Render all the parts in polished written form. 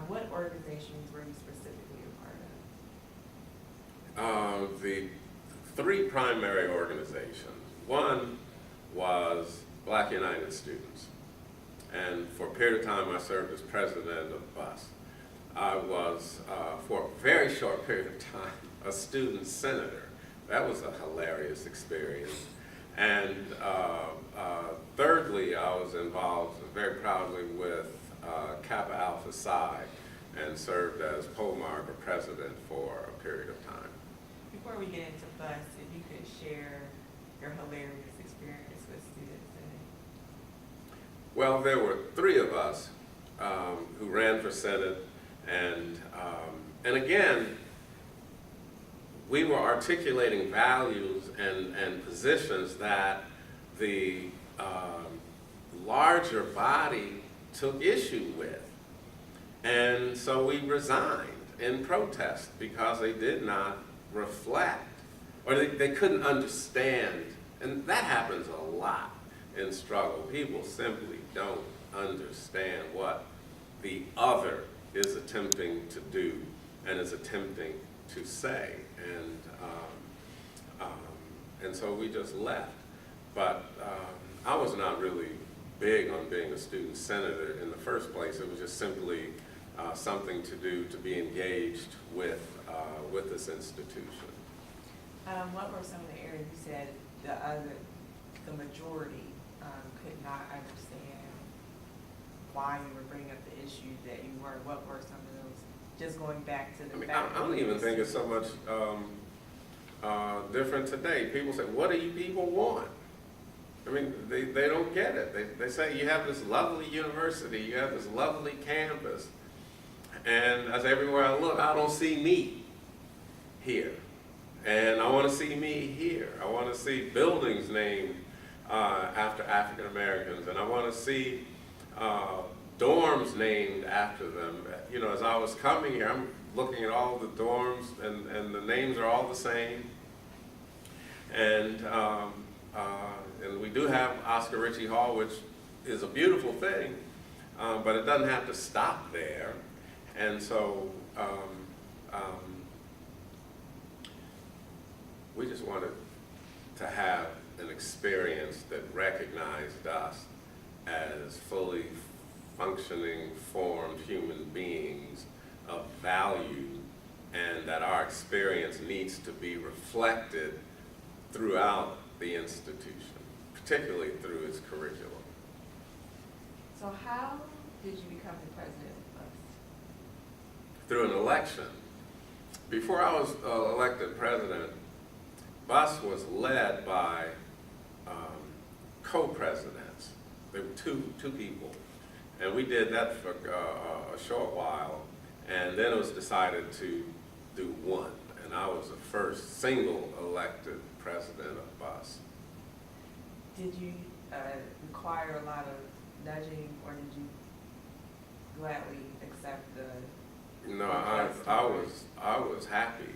What organizations were you specifically a part of? The three primary organizations. One was Black United Students. And for a period of time, I served as president of BUS. I was, for a very short period of time, a student senator. That was a hilarious experience. And thirdly, I was involved very proudly with Kappa Alpha Psi and served as Polmark, or president, for a period of time. Before we get into BUS, if you could share your hilarious experience with students in it. Well, there were three of us who ran for Senate, and again, we were articulating values and positions that the larger body took issue with. And so we resigned in protest because they did not reflect, or they couldn't understand. And that happens a lot in struggle. People simply don't understand what the other is attempting to do and is attempting to say. And so we just left. But I was not really big on being a student senator in the first place. It was just simply something to do, to be engaged with this institution. What were some of the areas you said the majority could not understand why you were bringing up the issues that you were? What were some of those? Just going back to the fact I don't even think it's so much different today. People say, what do you people want? I mean, they don't get it. They say, you have this lovely university, you have this lovely campus, and as everywhere I look, I don't see me here. And I want to see me here. I want to see buildings named after African Americans, and I want to see dorms named after them. You know, as I was coming here, I'm looking at all the dorms, and the names are all the same. And we do have Oscar Ritchie Hall, which is a beautiful thing, but it doesn't have to stop there. And so we just wanted to have an experience that recognized us as fully functioning, formed human beings of value, and that our experience needs to be reflected throughout the institution, particularly through its curriculum. So how did you become the president of BUS? Through an election. Before I was elected president, BUS was led by co-presidents. There were two people. And we did that for a short while, and then it was decided to do one. And I was the first single elected president of BUS. Did you require a lot of nudging, or did you gladly accept the? No, I was happy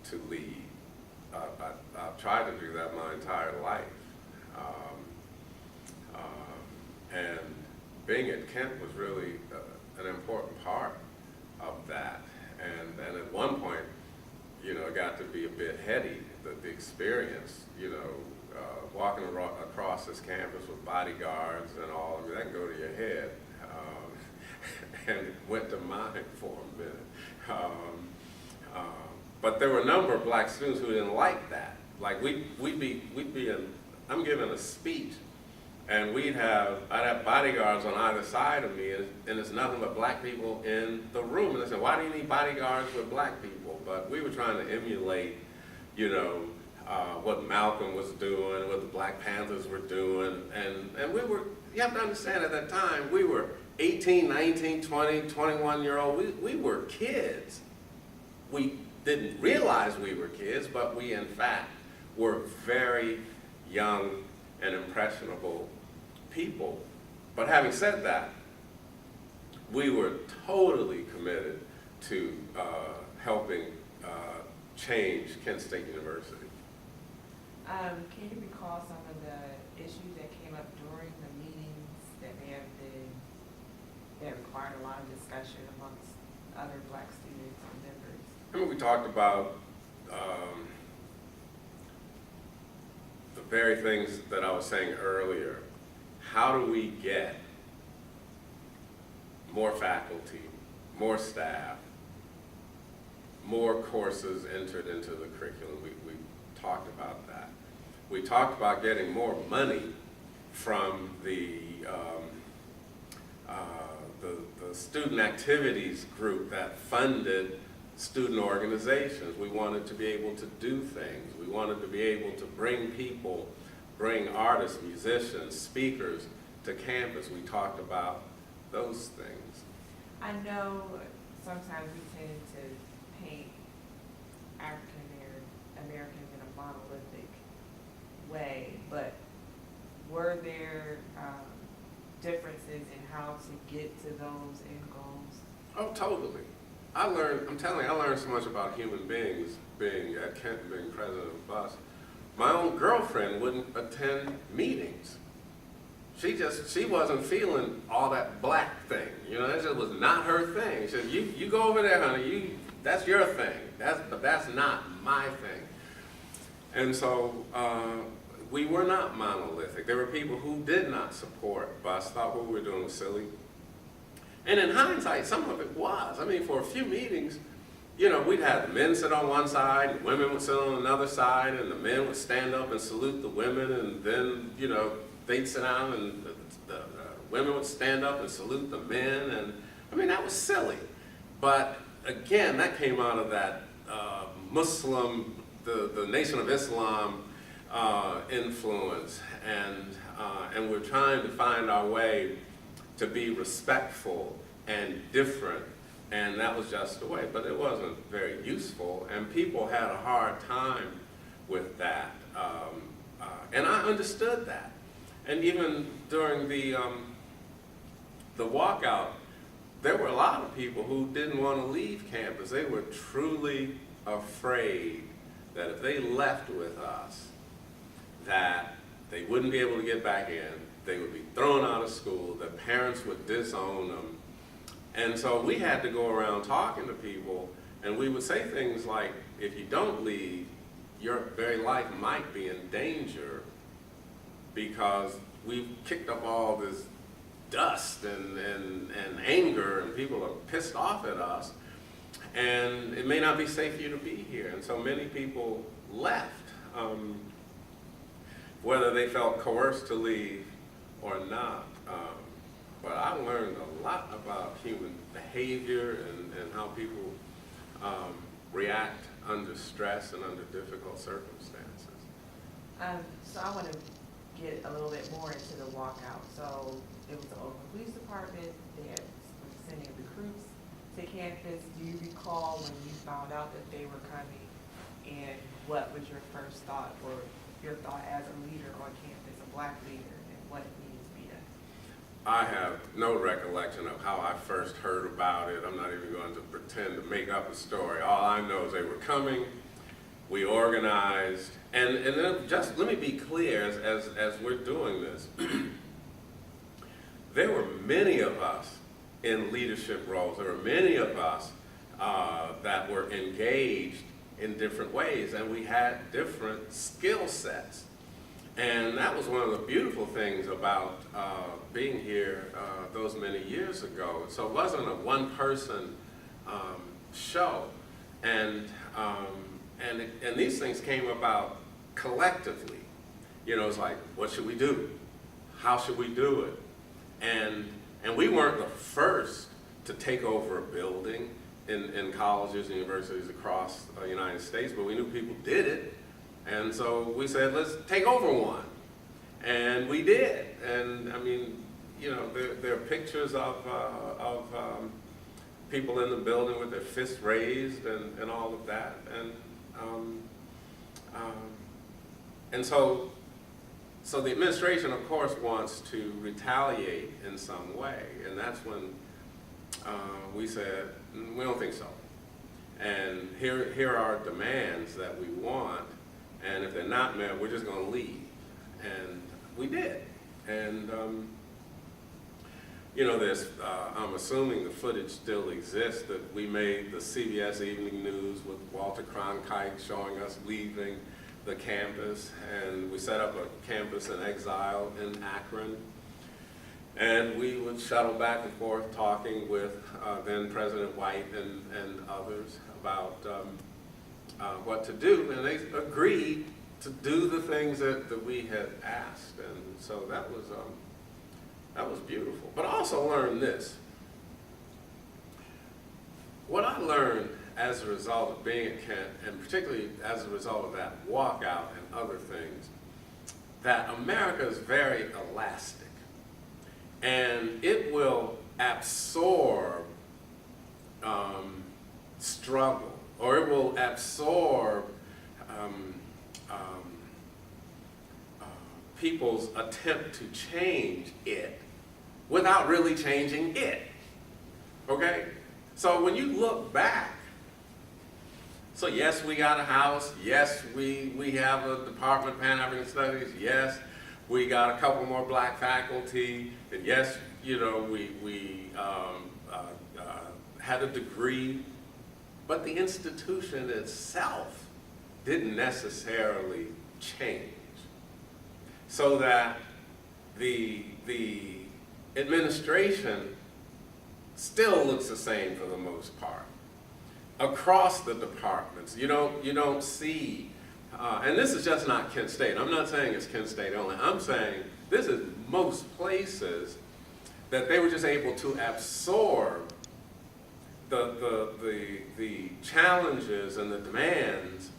to lead. I've tried to do that my entire life. And being at Kent was really an important part of that. And at one point, you know, it got to be a bit heady, the experience, you know, walking across this campus with bodyguards and all. I mean, that can go to your head. And it went to mine for a minute. But there were a number of black students who didn't like that. Like we'd be in, I'm giving a speech, and I'd have bodyguards on either side of me, and there's nothing but black people in the room. And they said, why do you need bodyguards with black people? But we were trying to emulate, you know, what Malcolm was doing, what the Black Panthers were doing, and we were, you have to understand at that time, we were 18, 19, 20, 21-year-old, we were kids. We didn't realize we were kids, but we in fact were very young and impressionable people. But having said that, we were totally committed to helping change Kent State University. Can you recall some of the issues that came up during the meetings that may have been, that required a lot discussion amongst other Black students and members? I mean, we talked about the very things that I was saying earlier. How do we get more faculty, more staff, more courses entered into the curriculum? We talked about that. We talked about getting more money from the student activities group that funded student organizations. We wanted to be able to do things. We wanted to be able to bring people, bring artists, musicians, speakers to campus. We talked about those things. I know sometimes we tend to paint African Americans in a monolithic way, but were there differences in how to get to those end goals? Oh, totally. I'm telling you, I learned so much about human beings being at Kent and being president of BUS. My own girlfriend wouldn't attend meetings. She wasn't feeling all that Black thing. You know, that just was not her thing. She said, you go over there, honey, that's your thing. But that's not my thing. And so we were not monolithic. There were people who did not support BUS, thought what we were doing was silly. And in hindsight, some of it was. I mean, for a few meetings, you know, we'd have the men sit on one side, and women would sit on another side, and the men would stand up and salute the women, and then, you know, they'd sit down, and the women would stand up and salute the men, and I mean, that was silly. But again, that came out of that Muslim, the Nation of Islam influence, and we're trying to find our way to be respectful and different, and that was just the way. But it wasn't very useful, and people had a hard time with that, and I understood that. And even during the walkout, there were a lot of people who didn't want to leave campus. They were truly afraid that if they left with us, that they wouldn't be able to get back in, they would be thrown out of school, their parents would disown them. And so we had to go around talking to people, and we would say things like, if you don't leave, your very life might be in danger because we've kicked up all this dust and anger, and people are pissed off at us, and it may not be safe for you to be here. And so many people left, whether they felt coerced to leave or not. But I learned a lot about human behavior and how people react under stress and under difficult circumstances. So I want to get a little bit more into the walkout. So it was the Oakland Police Department. They had sending recruits to campus. Do you recall when you found out that they were coming, and what was your first thought, or your thought as a leader on campus, a Black leader, and what needed to be done? I have no recollection of how I first heard about it. I'm not even going to pretend to make up a story. All I know is they were coming. We organized, and then just let me be clear as we're doing this. There were many of us in leadership roles. There were many of us that were engaged in different ways, and we had different skill sets. And that was one of the beautiful things about being here those many years ago. So it wasn't a one-person show, and these things came about collectively. You know, it's like, what should we do? How should we do it? And we weren't the first to take over a building in colleges and universities across the United States, but we knew people did it. And so we said, let's take over one. And we did. And I mean, you know, there are pictures of people in the building with their fists raised and all of that. And so the administration, of course, wants to retaliate in some way. And that's when we said, we don't think so. And here are demands that we want. And if they're not met, we're just going to leave. And we did. And you know, there's, I'm assuming the footage still exists, that we made the CBS Evening News with Walter Cronkite showing us leaving the campus, and we set up a campus in exile in Akron. And we would shuttle back and forth talking with then President White and others about what to do, and they agreed to do the things that we had asked, and so that was beautiful. But I also learned this. What I learned as a result of being at Kent, and particularly as a result of that walkout and other things, that America is very elastic, and it will absorb struggle, or it will absorb people's attempt to change it without really changing it, okay? So when you look back, so yes, we got a house, yes, we have a Department of Pan-African Studies, yes, we got a couple more black faculty, and yes, you know, we had a degree, but the institution itself didn't necessarily change. So that the administration still looks the same for the most part. Across the departments, you don't see, and this is just not Kent State. I'm not saying it's Kent State only. I'm saying this is most places that they were just able to absorb the challenges and the demands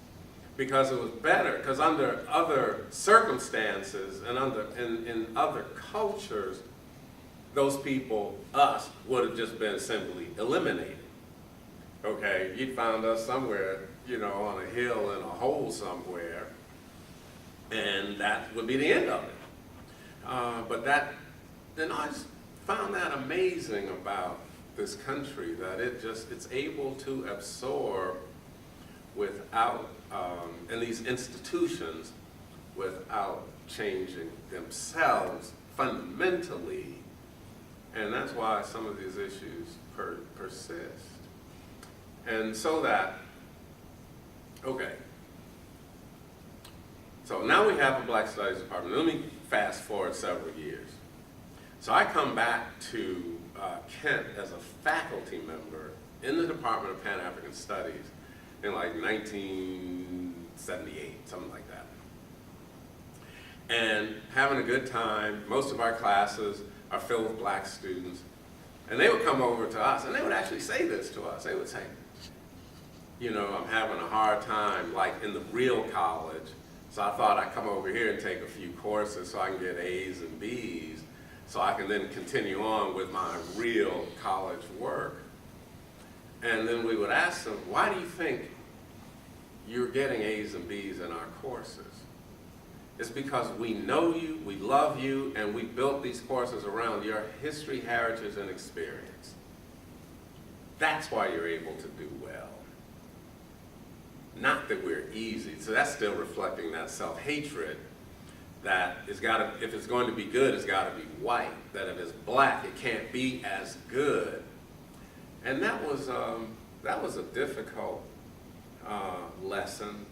because it was better, because under other circumstances and in other cultures, those people, us, would have just been simply eliminated. Okay, you'd found us somewhere, you know, on a hill in a hole somewhere, and that would be the end of it. Then I just found that amazing about this country, that it's able to absorb without, and these institutions, without changing themselves fundamentally, and that's why some of these issues persist. And so that, okay, so now we have a Black Studies Department. Let me fast forward several years. So I come back to Kent as a faculty member in the Department of Pan-African Studies in like 1978, something like that. And having a good time. Most of our classes are filled with black students. And they would come over to us, and they would actually say this to us. They would say, you know, I'm having a hard time, like in the real college, so I thought I'd come over here and take a few courses so I can get A's and B's, so I can then continue on with my real college work. And then we would ask them, why do you think you're getting A's and B's in our courses? It's because we know you, we love you, and we built these courses around your history, heritage, and experience. That's why you're able to do well. Not that we're easy. So that's still reflecting that self-hatred that it's gotta, if it's going to be good, it's got to be white. That if it's black, it can't be as good. And that was a difficult lesson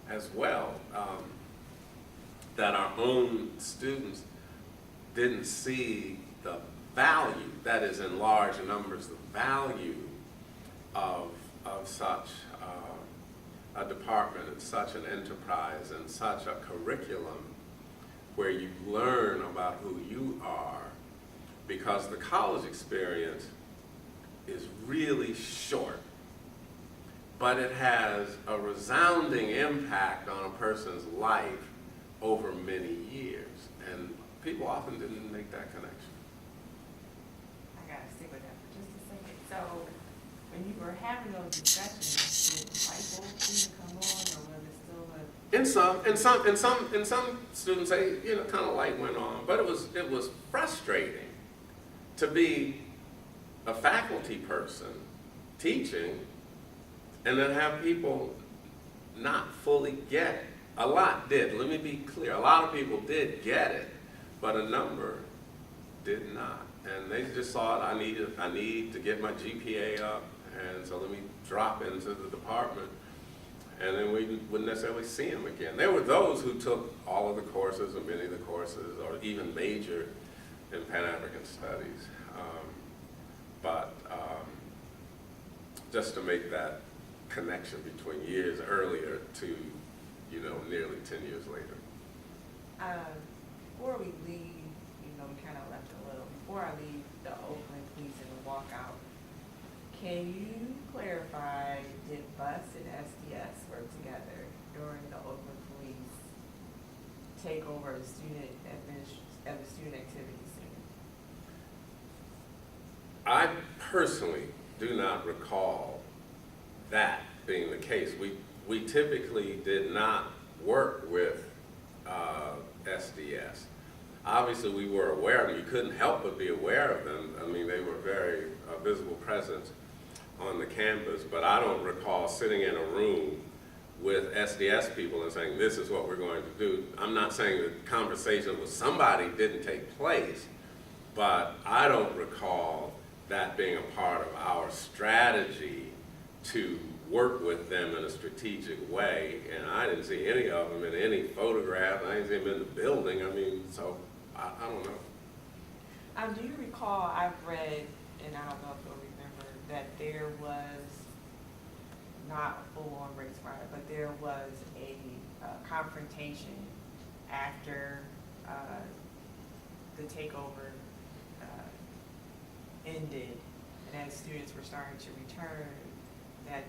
as well. That our own students didn't see the value, that is in large numbers, the value of such a department and such an enterprise and such a curriculum where you learn about who you are, because the college experience is really short, but it has a resounding impact on a person's life over many years, and people often didn't make that connection. I gotta stick with that for just a second. So, when you were having those discussions, did white folks come on, or was it still a? In some students, they, you know, kind of light went on, but it was frustrating to be a faculty person teaching, and then have people not fully get it. A lot did, let me be clear. A lot of people did get it, but a number did not. and they just thought I need to get my GPA up, and so let me drop into the department, and then we wouldn't necessarily see them again. There were those who took all of the courses, or many of the courses, or even majored in Pan-African Studies, but just to make that connection between years earlier to, you know, nearly 10 years later. Before we leave, you know, we kind of left a little, before I leave the Oakland Police and the walkout, can you clarify, did BUS and SDS work together during the Oakland Police takeover of the student activity center? I personally do not recall that being the case. We typically did not work with SDS. Obviously, we were aware of them. You couldn't help but be aware of them. I mean, they were very visible presence on the campus, but I don't recall sitting in a room with SDS people and saying, this is what we're going to do. I'm not saying that conversation with somebody didn't take place, but I don't recall that being a part of our strategy to work with them in a strategic way, and I didn't see any of them in any photograph. I didn't see them in the building. I mean, so I don't know. Do you recall, I've read, and I don't know if you'll remember, that there was not a full-on race riot, but there was a confrontation after the takeover ended, and as students were starting to return, that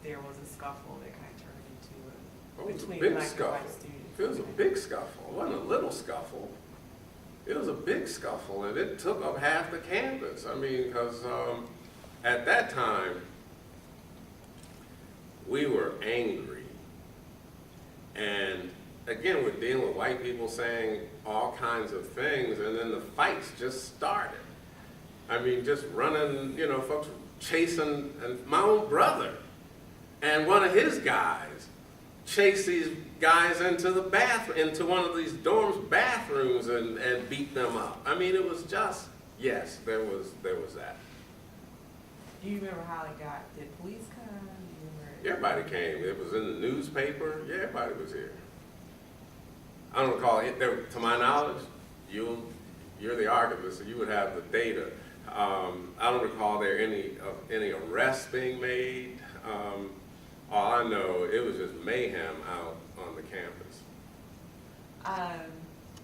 there was a scuffle that kind of turned into between black and white students. It was a big scuffle. It wasn't a little scuffle. It was a big scuffle, and it took up half the campus. I mean, because at that time, we were angry. And again, we're dealing with white people saying all kinds of things, and then the fights just started. I mean, just running, you know, folks chasing, and my own brother and one of his guys chased these guys into the bathroom, into one of these dorms bathrooms, and beat them up. I mean, it was just, yes, there was that. Do you remember how it got, did police come? Do you remember? Everybody came. It was in the newspaper. Yeah, everybody was here. I don't recall it. There, to my knowledge, you're the archivist, so you would have the data. I don't recall there any arrests being made. All I know, it was just mayhem out on the campus.